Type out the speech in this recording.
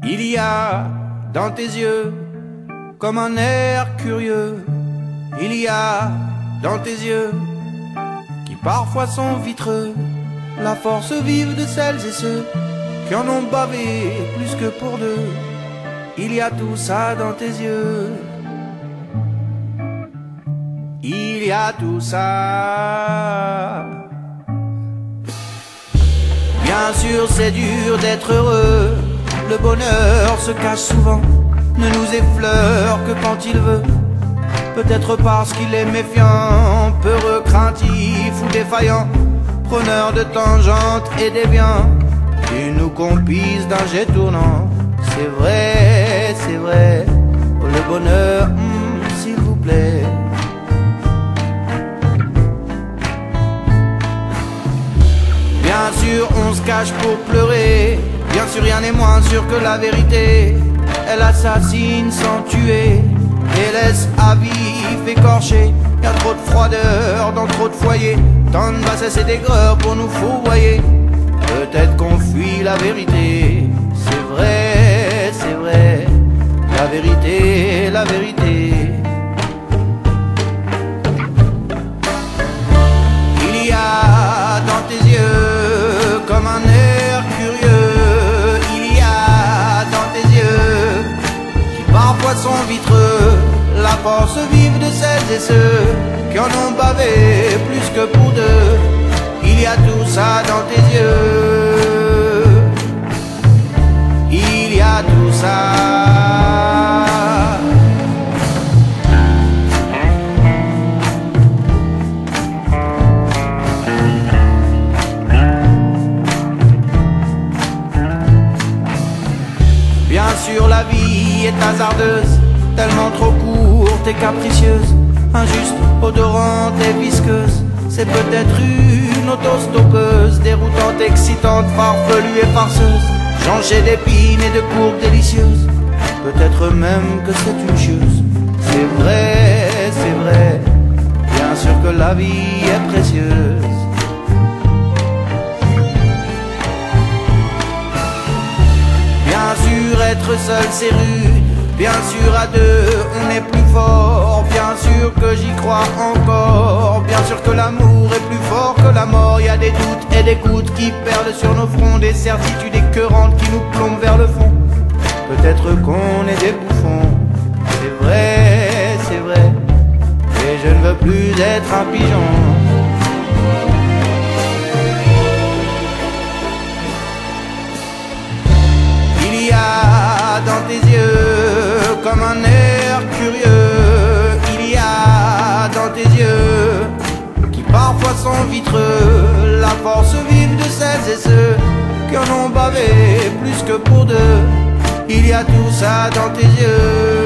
Il y a dans tes yeux comme un air curieux. Il y a dans tes yeux qui parfois sont vitreux, la force vive de celles et ceux qui en ont bavé plus que pour deux. Il y a tout ça dans tes yeux. Il y a tout ça. Bien sûr c'est dur d'être heureux, le bonheur se cache souvent, ne nous effleure que quand il veut. Peut-être parce qu'il est méfiant, peureux, craintif ou défaillant, preneur de tangentes et déviant, il nous compise d'un jet tournant. C'est vrai, oh, le bonheur, s'il vous plaît. Bien sûr on se cache pour pleurer, bien sûr rien n'est moins sûr que la vérité. Elle assassine sans tuer et laisse à vif écorché. Y a trop de froideur dans trop de foyers, tant de bassesse et d'aigreur pour nous fourvoyer. Peut-être qu'on fuit la vérité. C'est vrai, la vérité, la vérité. Il y a dans tes yeux comme un air curieux. Il y a dans tes yeux qui parfois sont vitreux, la force vive de celles et ceux qui en ont bavé plus que pour deux. Il y a tout ça dans tes yeux. Il y a tout ça. Bien sûr la vie est hasardeuse, tellement trop courte et capricieuse, injuste, odorante et visqueuse. C'est peut-être une autostoppeuse, déroutante, excitante, farfelue et farceuse, jonchée d'épines et de courbes délicieuses. Peut-être même que c'est une chose. C'est vrai, bien sûr que la vie est précieuse. Bien sûr être seul c'est rude, bien sûr à deux on est plus fort, bien sûr que j'y crois encore, bien sûr que l'amour est plus fort que la mort. Y a des doutes et des gouttes qui perlent sur nos fronts, des certitudes écœurantes qui nous plombent vers le fond. Peut-être qu'on est des bouffons. C'est vrai, et je ne veux plus être un pigeon. Il y a dans tes yeux comme un air curieux. Il y a dans tes yeux qui parfois sont vitreux, la force vive de celles et ceux qui en ont bavé plus que pour deux. Il y a tout ça dans tes yeux.